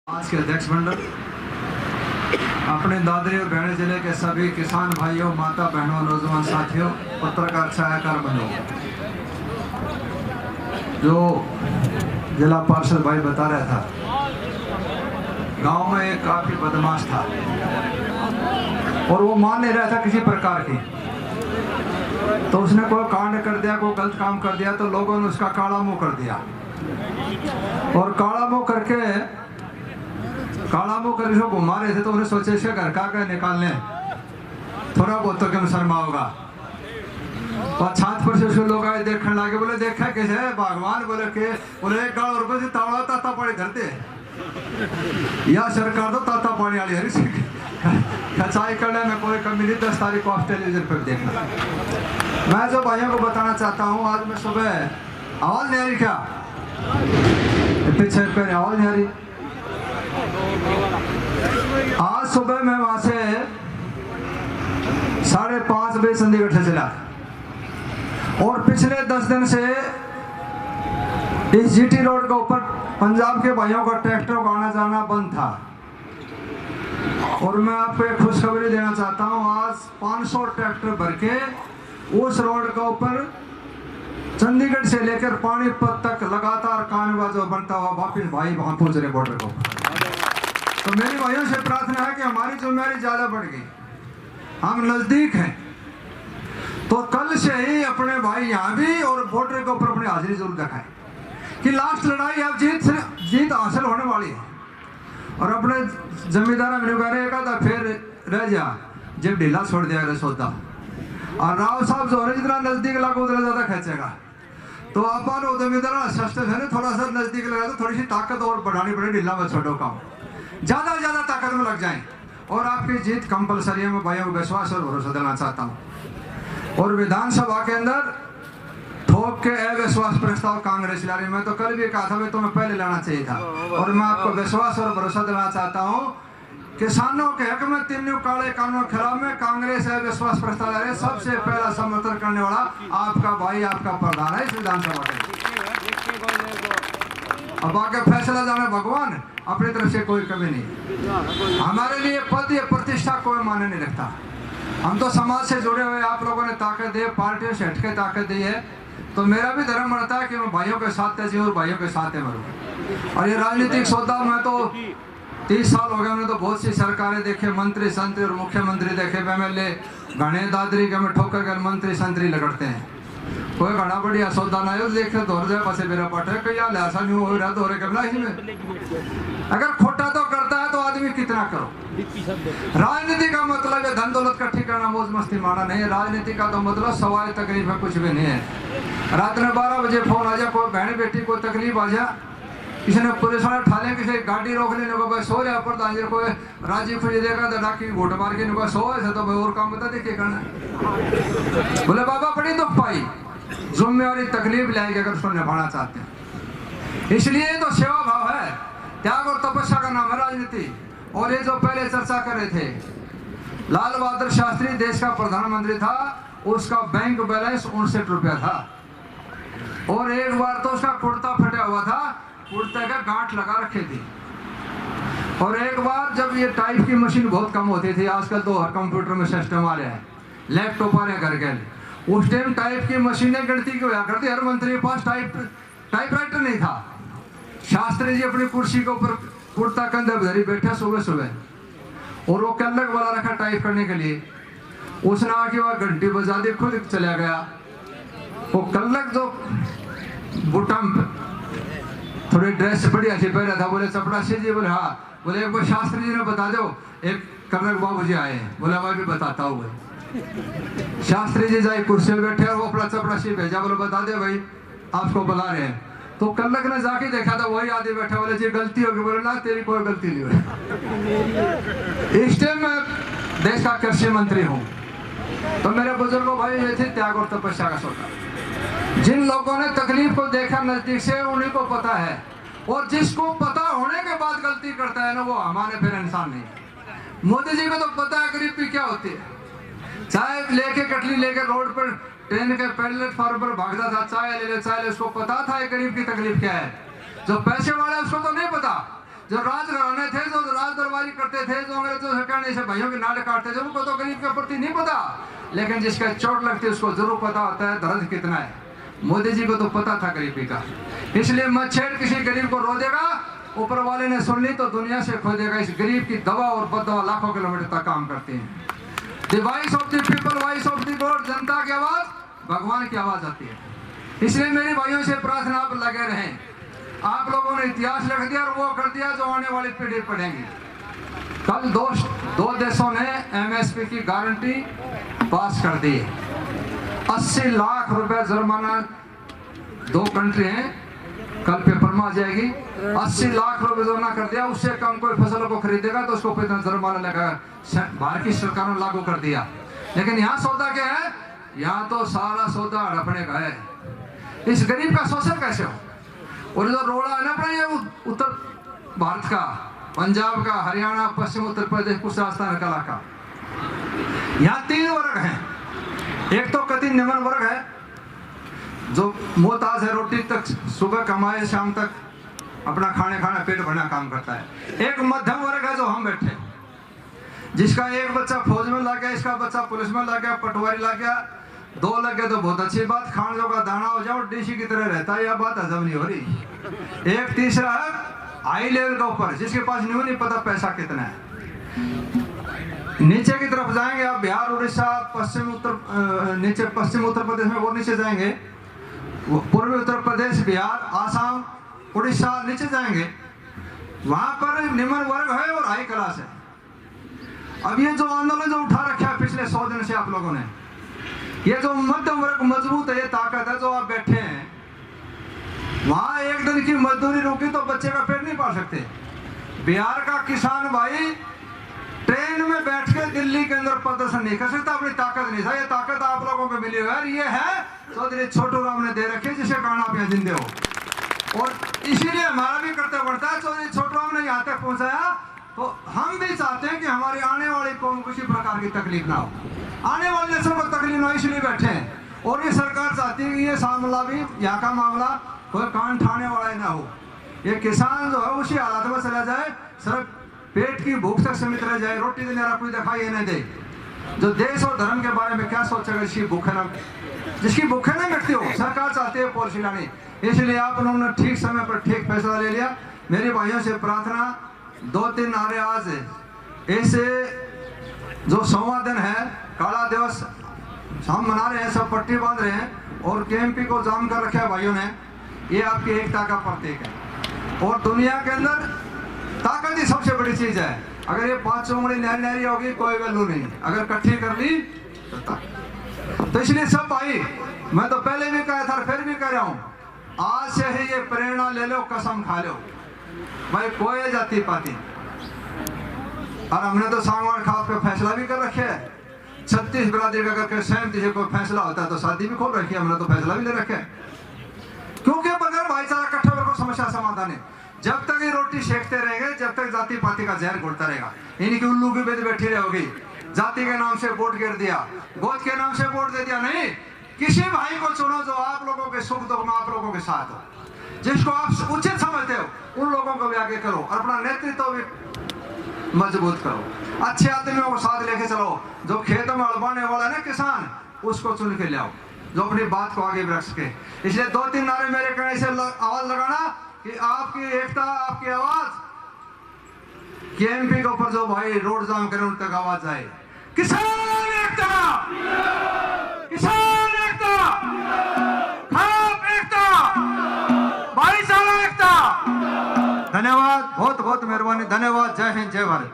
आज के अध्यक्ष मंडल, अपने दादरी और बहने जिले के सभी किसान भाइयों, माता बहनों, नौजवान साथियों, पत्रकार छायाकार बंधुओं, जो जिला पार्षद भाई बता रहा था, गांव में एक काफी बदमाश था और वो मान नहीं रहा था किसी प्रकार की। तो उसने कोई कांड कर दिया, कोई गलत काम कर दिया, तो लोगों ने उसका काला मुंह कर दिया और काला मुंह करके उसको घुमा रहे थे। तो उन्हें सोचे इसके घर का निकालने थोड़ा बहुत तो क्यों शर्मा होगा। और छात पर से उसको लोग आए देखने लगे, बोले देखा कैसे है भगवान, बोले के बोले एक गाँव रुपये से तावड़ा ताता पानी धरते या सरकार तो ताता पानी वाली हरी खचाई करने में कोई कमी नहीं। 10 तारीख को आप टेलीविजन पर देखना। मैं जो भाइयों को बताना चाहता हूँ, आज मैं सुबह आवाज नहीं आ रही क्या, पीछे पे आवाज नहीं आ रही। आज सुबह मैं वहां से 5:30 बजे चंडीगढ़ से चला और पिछले 10 दिन से इस जीटी रोड के ऊपर पंजाब के भाइयों का ट्रैक्टर का आना जाना बंद था। और मैं आपको एक खुशखबरी देना चाहता हूं, आज 500 ट्रैक्टर भर के उस रोड के ऊपर चंडीगढ़ से लेकर पानीपत तक लगातार कानवा जो बनता हुआ वापिस भाई वहां पहुंच रहे बॉर्डर को। तो मेरी भाइयों से प्रार्थना है कि हमारी जिम्मेदारी ज्यादा बढ़ गई, हम नजदीक हैं, तो कल से ही अपने भाई यहाँ भी और बॉर्डर के ऊपर अपनी हाजिरी जरूर दिखाएं कि लास्ट लड़ाई अब जीत हासिल होने वाली है। और अपने जमींदार मैंने फिर रह जा जब ढीला छोड़ दिया सौदा, और राव साहब जो है जितना नजदीक लगा उतना ज्यादा खींचेगा। तो अपन जमींदार सस्ते है, थोड़ा सा नजदीक लगा तो थोड़ी सी ताकत और बढ़ानी पड़े, ढीला में छोड़ो काम, ज्यादा ताकत में लग जाए और आपकी जीत कंपलसरी है। मैं भाइयों को विश्वास और भरोसा देना चाहता हूँ। और विधानसभा के अंदर ठोक के अविश्वास प्रस्ताव कांग्रेस ला रही, मैं तो कल भी कहा था भाई तुम्हें पहले लाना चाहिए था। और मैं आपको विश्वास और भरोसा देना चाहता हूँ, किसानों के हक में 3 काले कानून के खिलाफ में कांग्रेस अविश्वास प्रस्ताव ला रही है। सबसे पहला समर्थन करने वाला आपका भाई, आपका प्रधान है इस विधानसभा के। अब आगे फैसला जाने भगवान, अपनी तरफ से कोई कमी नहीं। हमारे लिए पद या प्रतिष्ठा कोई माने नहीं रखता। हम तो समाज से जुड़े हुए, आप लोगों ने ताकत दी, पार्टियों से हटके ताकत दी है, तो मेरा भी धर्म बनता है कि मैं भाइयों के साथ जीऊं और भाइयों के साथ मरूं। और ये राजनीतिक सौदा में तो 30 साल हो गए, हमने तो बहुत सी सरकारें देखे, मंत्री संतरी और मुख्यमंत्री देखे, MLA घने दादरी के में ठोकर कर मंत्री संतरी लगड़ते हैं। कोई घना बढ़िया सौदा ना हो देखे दौर जाए पासे मेरा पट है कई ऐसा नहीं हो रहा दौरे करना में। अगर खोटा तो करता है तो आदमी कितना करो। राजनीति का मतलब है धन दौलत इकट्ठी करना, मौज मस्ती मारना नहीं है। राजनीति का तो मतलब सवाल तकलीफ है, कुछ भी नहीं है। रात में 12 बजे फोन आ जाए, कोई बहन बेटी को तकलीफ आ जाए, किसी ने पुलिस वाले ठाले, किसी गाड़ी रोक लेने को सो रहा प्रधान जी को राजी खुशी देगा तो डाकी वोट मार के सो ऐसा तो भाई और काम बता देखिए करना। बोले बाबा बड़ी दुख पाई, जिम्मेवारी तकलीफ लाएगी अगर उसको निभाना चाहते हैं। इसलिए तो सेवा भाव है, त्याग और तपस्या का नाम है राजनीति। और ये जो पहले चर्चा कर रहे थे, लाल बहादुर शास्त्री देश का प्रधानमंत्री था, उसका बैंक बैलेंस 59 रुपया था। और एक बार तो उसका कुर्ता फटा हुआ था, कुर्ते का गांठ लगा रखे थी। और एक बार जब ये टाइप की मशीन बहुत कम होती थी, आजकल तो हर कंप्यूटर में सिस्टम आ रहे हैं, लैपटॉप आ रहे हैं घर के, उस टाइम टाइप की मशीनें गिनती क्यों हुआ करती, हर मंत्री के पास टाइपराइटर नहीं था। शास्त्री जी अपनी कुर्सी के ऊपर कुर्ता कंधे धरी बैठे सुबह और वो कल्लक वाला रखा टाइप करने के लिए। उसने आके वह घंटी बजा दी, खुद चला गया। वो कल्लक जो बुटम थोड़ी ड्रेस बढ़िया सी पहना था, बोले चपड़ासी जी, बोले हाँ, बोले एक बार शास्त्री जी ने बता दो, एक कल्लक बाबू जी आए हैं, बोले मैं भी बताता हूँ। शास्त्री जी जाए कुर्सी में बैठे और वो अपना चपड़ासी भेजा, बोले बता दे भाई आपको बुला रहे हैं। तो कल्लक ने जाके देखा था वही आदमी बैठा, बोले जी गलती होगी, बोले ना तेरी कोई गलती नहीं हुई। इस टाइम मैं देश का कृषि मंत्री हूँ। तो मेरे बुजुर्गों भाई ये थे त्याग और तपस्या का सौदा। जिन लोगों ने तकलीफ को देखा नजदीक से उन्हीं को पता है, और जिसको पता होने के बाद गलती करता है ना, वो हमारे फिर इंसान नहीं। मोदी जी को तो पता है गरीबी क्या होती है, चाय लेके कटली लेके रोड पर ट्रेन के प्लेटफॉर्म पर भागता था, चाय ले ले, उसको पता था गरीब की तकलीफ क्या है। जो पैसे वाला है उसको तो नहीं पता, जो राजघराने थे, जो राज दरबारी करते थे, जो अंग्रेजों से कहने से भाइयों के नाड़ काटते थे, उनको तो गरीब के प्रति नहीं पता, लेकिन जिसका चोट लगती है उसको जरूर पता होता है दर्द कितना है। मोदी जी को तो पता था गरीबी का, इसलिए मत छेड़ किसी गरीब को रो देगा, ऊपर वाले ने सुन ली तो दुनिया से खो देगा। इस गरीब की दवा और बददवा लाखों किलोमीटर तक काम करती है। The voice of the people, voice of the God, जनता की आवाज भगवान की आवाज आती है। इसलिए मेरे भाइयों से प्रार्थना, आप लगे रहें। आप लोगों ने इतिहास लिख दिया और वो कर दिया जो आने वाली पीढ़ी पढ़ेंगे। कल दो देशों ने MSP की गारंटी पास कर दी है। 80 लाख रुपए जुर्माना, 2 कंट्री हैं, कल पेपर में आ जाएगी। 80 लाख रुपए जुर्माना कर दिया, उससे कम कोई फसल को खरीदेगा तो उसको कितना जुर्माना लगेगा, भारत की सरकार ने लागू कर दिया। लेकिन यहाँ सौदा क्या है, यहाँ तो सारा सौदा हड़पने का है। इस गरीब का शोषण कैसे हो? और जो रोड़ा है ना अपना, ये उत्तर भारत का, पंजाब का, हरियाणा, पश्चिम उत्तर प्रदेश, कुछ राजस्थान कला का, यहाँ 3 वर्ग हैं। एक तो कति निम्न वर्ग है जो मोहताज है, रोटी तक सुबह कमाए शाम तक अपना खाना पेट भरना काम करता है। एक मध्यम वर्ग है जो हम बैठे, जिसका एक बच्चा फौज में लग गया, इसका बच्चा पुलिस में लग गया, पटवारी लग गया, 2 लग गए तो बहुत अच्छी बात, खान जो का दाना हो जाओ, डीसी की तरह रहता है, यह बात हजम नहीं हो रही। एक तीसरा है हाई लेवल का ऊपर, जिसके पास न्यू नहीं पता पैसा कितना है। नीचे की तरफ जाएंगे आप, बिहार, उड़ीसा, नीचे पश्चिम उत्तर प्रदेश में और नीचे जाएंगे, पूर्वी उत्तर प्रदेश, बिहार, आसाम, उड़ीसा, नीचे जाएंगे, वहां पर निम्न वर्ग है और हाई क्लास है। अब ये जो आंदोलन जो उठा रखा है पिछले 100 दिन से आप लोगों ने, ये जो मध्यम वर्ग मजबूत है, ये ताकत है, जो आप बैठे हैं, वहां एक दिन की मजदूरी रुकी तो बच्चे का पेट नहीं पाल सकते। बिहार का किसान भाई ट्रेन में बैठ के दिल्ली के अंदर प्रदर्शन नहीं कर सकता, अपनी ताकत नहीं था। ये ताकत आप लोगों को मिली है, ये है चौधरी छोटू राम ने दे रखी है, जिसे कारण आप यहाँ जिंदे हो। और इसीलिए हमारा भी कर्तव्य बढ़ता है, चौधरी छोटू राम ने यहाँ तक पहुंचाया, तो हम भी चाहते हैं कि हमारी आने वाली कौम को किसी प्रकार की तकलीफ ना हो, आने वाले नस्ल को तकलीफ ना हो, इसलिए बैठे हैं। और ये सरकार चाहती है कि ये मामला भी, यहाँ का मामला कोई कान ठाने वाला ही ना हो। ये किसान जो है उसी हालात में चला जाए, सिर्फ पेट की भूख तक सीमित रह जाए, रोटी देने वाला कोई दिखाई नहीं दे। जो देश और धर्म के बारे में क्या सोचेगा, जिसकी भूखे ना मिटती हो। सरकार चाहती है पॉलिसी लानी, इसलिए आप लोगों ने ठीक समय पर ठीक फैसला ले लिया। मेरे भाइयों से प्रार्थना, 2-3 नारे आज ऐसे जो 100वां दिन है, काला दिवस हम मना रहे हैं, सब पट्टी बांध रहे हैं और KMP को जाम कर रखा है भाइयों ने, ये आपकी एकता का प्रतीक है। और दुनिया के अंदर ताकत ही सबसे बड़ी चीज है। अगर ये 5 उंगली नारी होगी कोई वैल्यू नहीं, अगर इकट्ठी कर ली तो इसलिए सब भाई, मैं तो पहले भी कहा था फिर भी कह रहा हूँ, आज से ही ये प्रेरणा ले लो, कसम खा लो भाई, कोई जाति पाती। और हमने तो सांगवान खास पे फैसला भी कर रखे है, 36 बिरादरी का करके सहमति से कोई फैसला होता है तो शादी भी खोल रखी है, हमने तो फैसला भी ले रखे है। क्योंकि बगैर भाईचारा इकट्ठा वर्ग को समस्या समाधान है। जब तक ये रोटी सेकते रहेंगे, जब तक जाति पाति का जहर घुलता रहेगा, इनकी उल्लू की बेद बैठी रहोगी। जाति के नाम से वोट गिर दिया, गोद के नाम से वोट दे दिया, नहीं, किसी भाई को चुनो जो आप लोगों के सुख दुख में आप लोगों के साथ हो, जिसको आप उचित समझते हो, उन लोगों को भी आगे करो और अपना नेतृत्व भी मजबूत करो। अच्छे आदमियों को साथ लेके चलो, जो खेतों में अड़बाने वाला है ना किसान, उसको चुन के ले आओ, जो अपनी बात को आगे रख सके। इसलिए 2-3 नारे मेरे कहने से आवाज लगाना कि आपकी एकता, आपकी आवाज KMP के ऊपर जो भाई रोड जाम करे उन तक आवाज आए। किसान एकता, किसान एकता, खाप एकता, भाईचारा एकता। धन्यवाद, बहुत बहुत मेहरबानी, धन्यवाद। जय हिंद, जय भारत।